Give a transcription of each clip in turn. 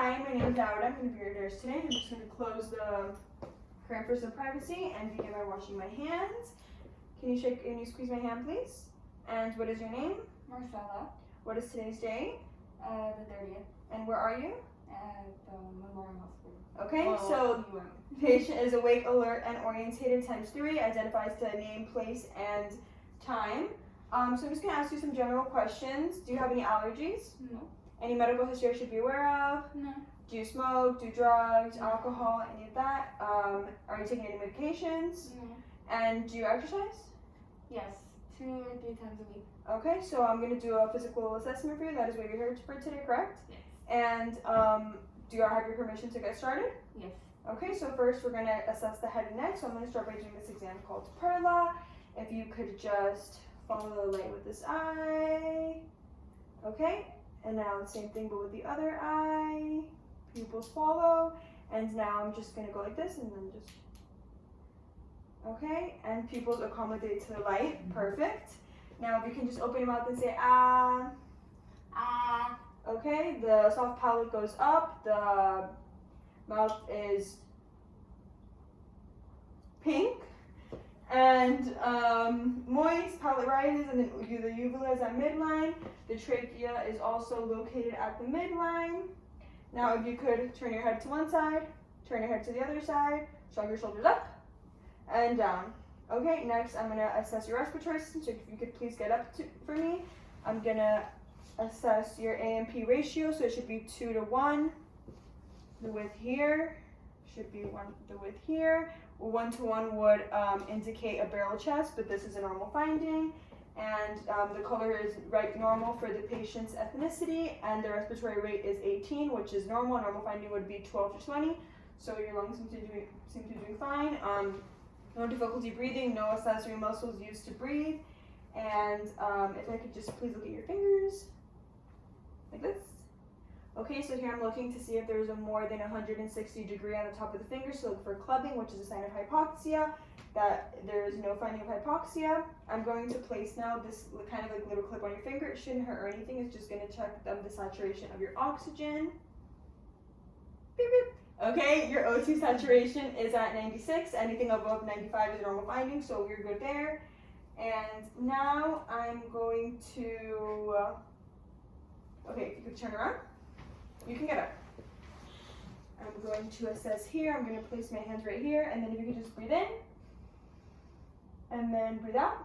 Hi, my name is Laura. I'm going to be your nurse today. I'm just going to close the curtain for some privacy and begin by washing my hands. Can you squeeze my hand, please? And what is your name? Marcella. What is today's date? The 30th. And where are you? At the Memorial Hospital. Okay, Well, so patient is awake, alert, and orientated times 3, identifies the name, place, and time. So I'm just going to ask you some general questions. Do you have any allergies? No. Any medical history I should be aware of? No. Do you smoke, do drugs, No. alcohol, any of that? Are you taking any medications? No. And do you exercise? Yes. 2 or 3 times a week. Okay, so I'm going to do a physical assessment for you. That is what you're here for today, correct? Yes. And do I have your permission to get started? Yes. Okay, so first we're going to assess the head and neck. So I'm going to start by doing this exam called Perla. If you could just follow the light with this eye. Okay, and now the same thing but with the other eye. Pupils follow. And now I'm just going to go like this and then just... Okay, and pupils accommodate to the light. Perfect. Now if you can just open your mouth and say ah. Ah. Okay, the soft palate goes up, the mouth is pink, and moist, palate rises, and then the uvula is at midline. The trachea is also located at the midline. Now if you could turn your head to one side, turn your head to the other side, shrug your shoulders up and down. Okay, next I'm going to assess your respiratory system, so if you could please get up for me. I'm going to assess your AMP ratio, so it should be 2 to 1. The width here should be the width here. 1 to 1 would indicate a barrel chest, but this is a normal finding. And the color is right normal for the patient's ethnicity, and the respiratory rate is 18, which is normal. Normal finding would be 12 to 20. So your lungs seem to be doing fine. No difficulty breathing, no accessory muscles used to breathe. And if I could just please look at your fingers, like this. Okay, so here I'm looking to see if there's a more than 160 degree on the top of the finger, so look for clubbing, which is a sign of hypoxia. That there is no finding of hypoxia. I'm going to place now this kind of like little clip on your finger. It shouldn't hurt or anything. It's just going to check the saturation of your oxygen. Beep, beep. Okay, your O2 saturation is at 96. Anything above 95 is a normal finding, so you're good there. And now I'm going to, okay, if you could turn around, you can get up. I'm going to assess here. I'm going to place my hands right here, and then if you could just breathe in, and then breathe out.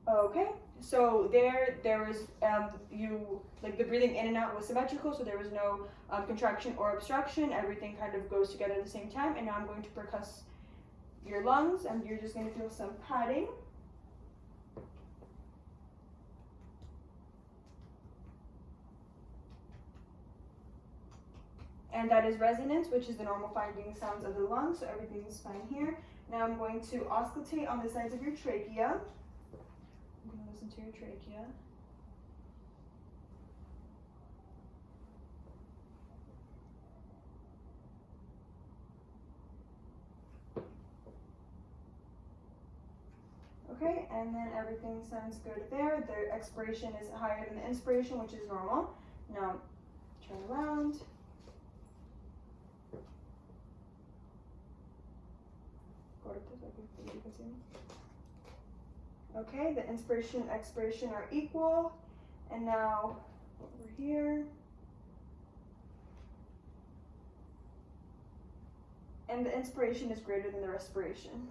Okay, so there was, like the breathing in and out was symmetrical, so there was no contraction or obstruction. Everything kind of goes together at the same time, and now I'm going to percuss your lungs, and you're just going to feel some padding. And that is resonance, which is the normal finding sounds of the lungs, so everything is fine here. Now I'm going to auscultate on the sides of your trachea. I'm going to listen to your trachea. Okay, and then everything sounds good there. The expiration is higher than the inspiration, which is normal. Now, turn around. Go to this, I think you can see me. Okay, the inspiration and expiration are equal. And now, over here. And the inspiration is greater than the respiration,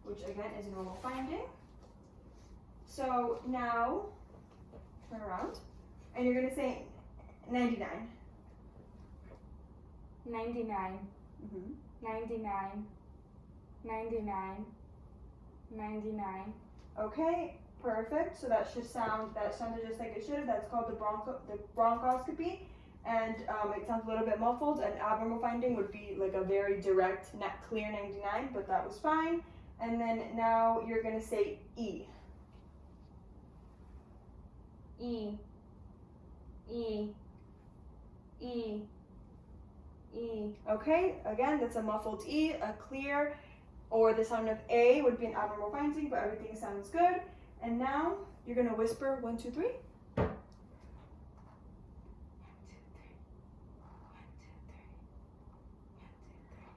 which again is a normal finding. So now, turn around, and you're going to say 99. 99. 99. 99. 99. Okay, perfect. So that sounded just like it should have. That's called the bronchoscopy. And it sounds a little bit muffled. An abnormal finding would be like a very direct, clear 99, but that was fine. And then now you're going to say E. E. E. E. E. Okay, again, that's a muffled E. A clear or the sound of A would be an abnormal finding, but everything sounds good. And now you're going to whisper 1, 2, 3. 1, 2, 3.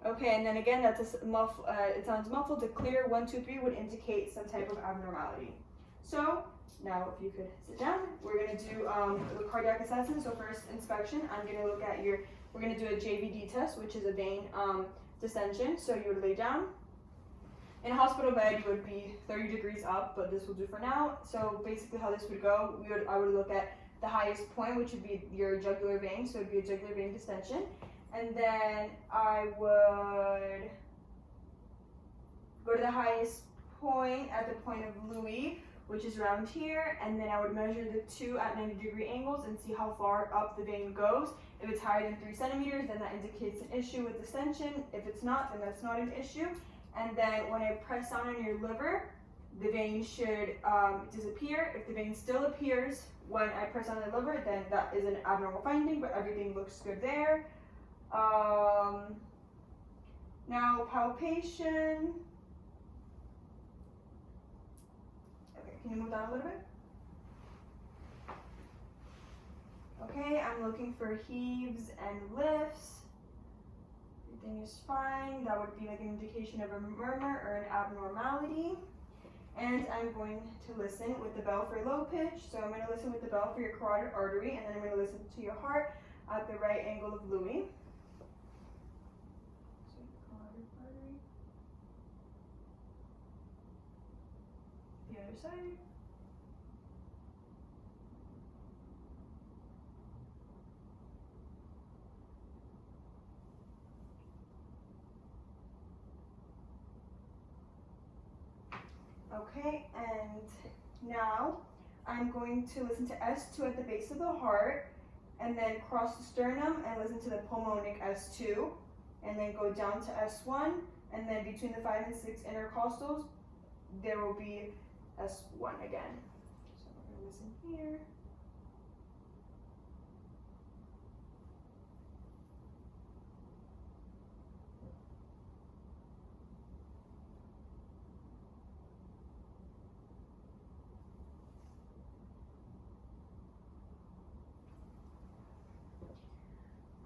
Okay, and then again, that's it sounds muffled. A clear 1, 2, 3 would indicate some type of abnormality. So now, if you could sit down, we're gonna do the cardiac assessment. So first inspection, I'm gonna look at we're gonna do a JVD test, which is a vein distension. So you would lay down. In a hospital bed, you would be 30 degrees up, but this will do for now. So basically how this would go, I would look at the highest point, which would be your jugular vein. So it would be a jugular vein distension. And then I would go to the highest point at the point of Louis, which is around here, and then I would measure the two at 90-degree angles and see how far up the vein goes. If it's higher than 3 centimeters, then that indicates an issue with distension. If it's not, then that's not an issue. And then when I press down on your liver, the vein should disappear. If the vein still appears when I press on the liver, then that is an abnormal finding, but everything looks good there. Now palpation. Okay, can you move down a little bit? Okay, I'm looking for heaves and lifts. Everything is fine. That would be like an indication of a murmur or an abnormality. And I'm going to listen with the bell for low pitch. So I'm going to listen with the bell for your carotid artery, and then I'm going to listen to your heart at the right angle of Louis. So carotid artery. The other side. Okay, and now I'm going to listen to S2 at the base of the heart, and then cross the sternum and listen to the pulmonic S2, and then go down to S1, and then between the 5 and 6 intercostals, there will be S1 again. So we're going to listen here.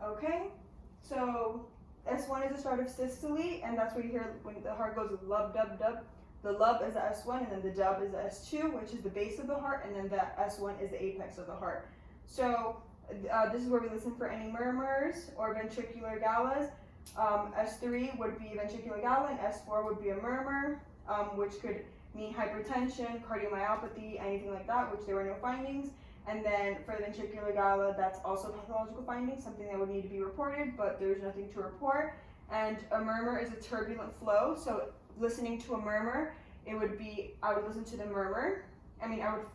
Okay, so S1 is the start of systole, and that's where you hear when the heart goes lub, dub, dub. The lub is the S1, and then the dub is the S2, which is the base of the heart, and then the S1 is the apex of the heart. So this is where we listen for any murmurs or ventricular gallas. S3 would be ventricular galla, and S4 would be a murmur, which could mean hypertension, cardiomyopathy, anything like that, which there were no findings. And then for the ventricular galla, that's also a pathological finding, something that would need to be reported, but there's nothing to report. And a murmur is a turbulent flow, so listening to a murmur, I would listen to the murmur. I would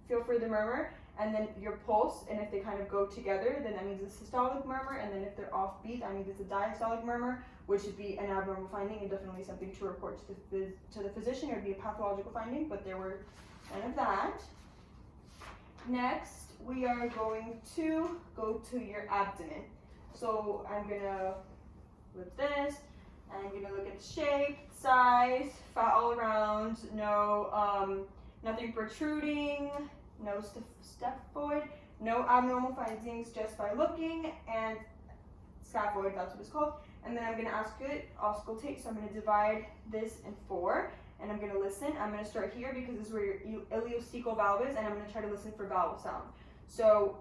feel for the murmur, and then your pulse, and if they kind of go together, then that means a systolic murmur, and then if they're offbeat, that means it's a diastolic murmur, which would be an abnormal finding and definitely something to report to the physician. It would be a pathological finding, but there were none of that. Next, we are going to go to your abdomen. So I'm gonna lift this, and I'm gonna look at the shape, size, fat all around, no nothing protruding, no staphoid, no abnormal findings just by looking, and scaphoid, that's what it's called. And then I'm gonna ask it, auscultate, so I'm gonna divide this in 4. And I'm going to listen. I'm going to start here because this is where your ileocecal valve is, and I'm going to try to listen for vowel sound. So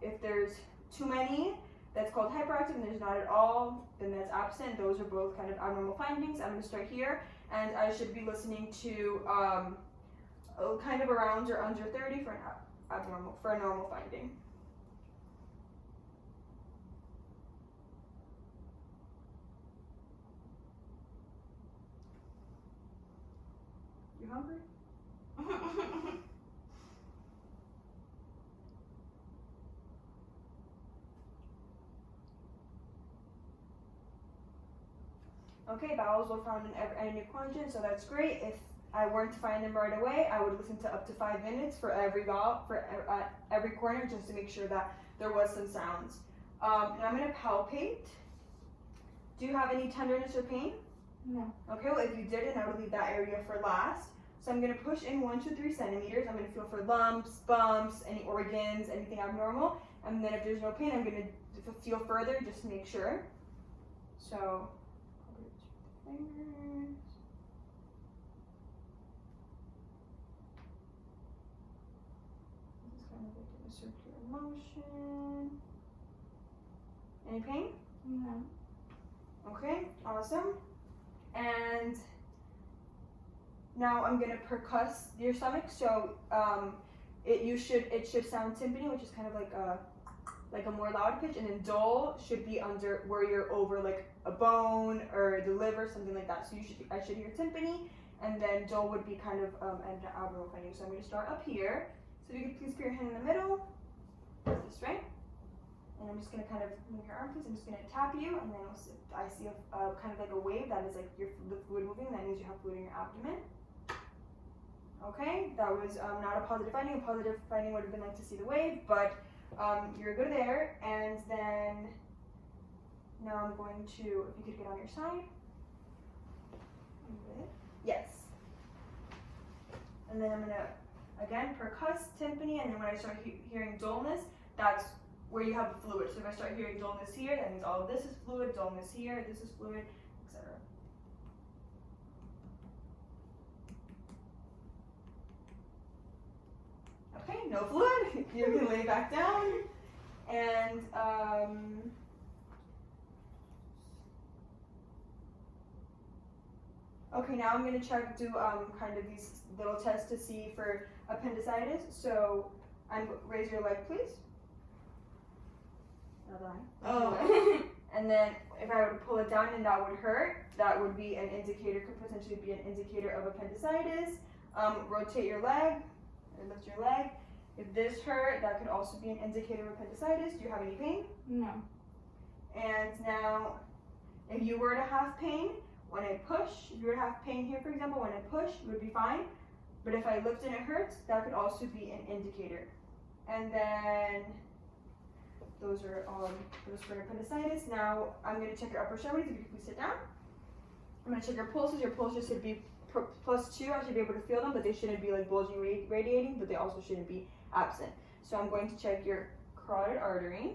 if there's too many, that's called hyperactive, and there's not at all, then that's absent. Those are both kind of abnormal findings. I'm going to start here, and I should be listening to kind of around or under 30 for a normal finding. You hungry? Okay, vowels were found in any quadrant, so that's great. If I weren't to find them right away, I would listen to up to 5 minutes for every vowel, for every corner, just to make sure that there was some sounds. And I'm going to palpate. Do you have any tenderness or pain? No. Okay, well if you didn't, I would leave that area for last. So I'm going to push in 1 to 3 centimeters. I'm going to feel for lumps, bumps, any organs, anything abnormal. And then if there's no pain, I'm going to feel further just to make sure. So fingers. This is kind of like a circular motion. Any pain? No. Okay, awesome. And now I'm gonna percuss your stomach. So it should sound timpani, which is kind of like a more loud pitch, and then dol should be under where you're over like a bone or the liver, something like that. So I should hear timpani, and then dol would be kind of an abdominal finding. So I'm gonna start up here. So if you could please put your hand in the middle, this way. And I'm just gonna kind of move your arm, please. I'm just gonna tap you, and then I see a kind of like a wave that is like the fluid moving. That means you have fluid in your abdomen. Okay, that was not a positive finding. A positive finding would have been like to see the wave, but you're good there. And then now I'm going to, if you could get on your side. Good. Yes. And then I'm gonna again percuss timpani, and then when I start hearing dullness, that's where you have the fluid. So if I start hearing dullness here, that means all of this is fluid, dullness here, this is fluid, etc. Okay, no fluid. You can lay back down. And okay, now I'm gonna do kind of these little tests to see for appendicitis. So raise your leg, please. Oh. And then if I were to pull it down and that would hurt, that would be an indicator, could potentially be an indicator of appendicitis. Rotate your leg, or lift your leg. If this hurt, that could also be an indicator of appendicitis. Do you have any pain? No. And now, if you were to have pain, when I push, if you were to have pain here, for example, when I push, you would be fine. But if I lift and it hurts, that could also be an indicator. And then, those are those for appendicitis. Now, I'm going to check your upper extremities. If you could please sit down. I'm going to check your pulses. Your pulses should be +2. I should be able to feel them, but they shouldn't be like bulging, radiating, but they also shouldn't be absent. So I'm going to check your carotid artery.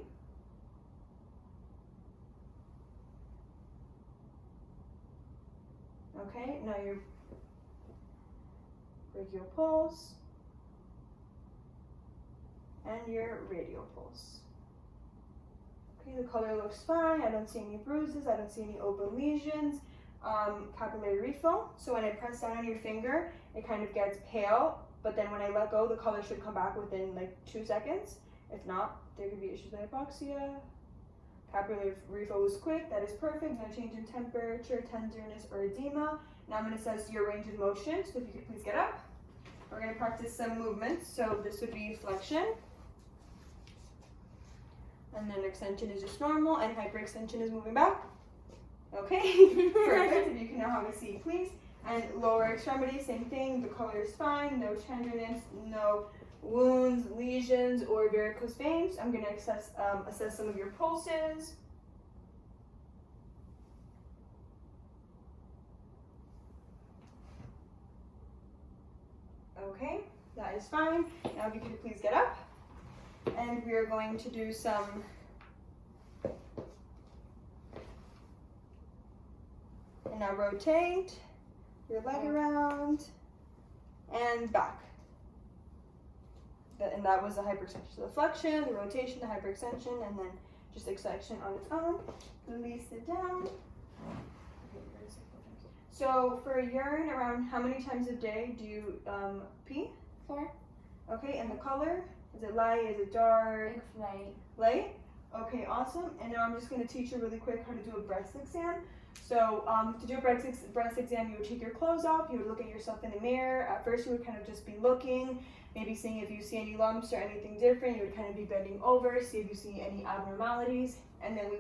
Okay, now your brachial pulse and your radial pulse. Okay, the color looks fine. I don't see any bruises. I don't see any open lesions. Capillary refill. So when I press down on your finger, it kind of gets pale, but then when I let go, the color should come back within like 2 seconds. If not, there could be issues with hypoxia. Capillary refill was quick. That is perfect. No change in temperature, tenderness, or edema. Now I'm going to assess your range of motion. So if you could please get up. We're going to practice some movements. So this would be flexion. And then extension is just normal, and hyperextension is moving back. Okay, perfect. If you can now have a seat, please. And lower extremity, same thing. The color is fine. No tenderness, no wounds, lesions, or varicose veins. I'm going to assess some of your pulses. Okay, that is fine. Now if you could please get up. And we are going to do some and now rotate your leg around and back. And that was the hyperextension. So the flexion, the rotation, the hyperextension, and then just extension on its own. Please sit down. So for urine, around how many times a day do you pee? 4. Okay, and the color? Is it light? Is it dark? It's light. Light? Okay, awesome. And now I'm just going to teach you really quick how to do a breast exam. So to do a breast exam, you would take your clothes off. You would look at yourself in the mirror. At first, you would kind of just be looking, maybe seeing if you see any lumps or anything different. You would kind of be bending over, see if you see any abnormalities. And then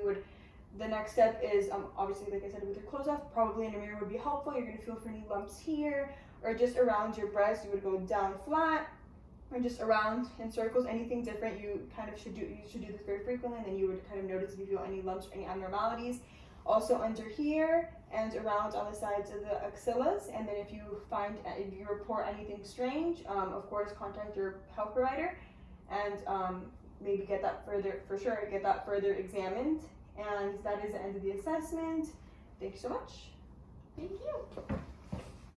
the next step is, obviously, like I said, with your clothes off, probably in a mirror would be helpful. You're going to feel for any lumps here or just around your breast. You would go down flat or just around in circles, anything different. You should do this very frequently, and then you would kind of notice if you feel any lumps or any abnormalities. Also under here and around on the sides of the axillas. And then if you report anything strange, of course, contact your health provider and maybe get that further examined. And that is the end of the assessment. Thank you so much. Thank you.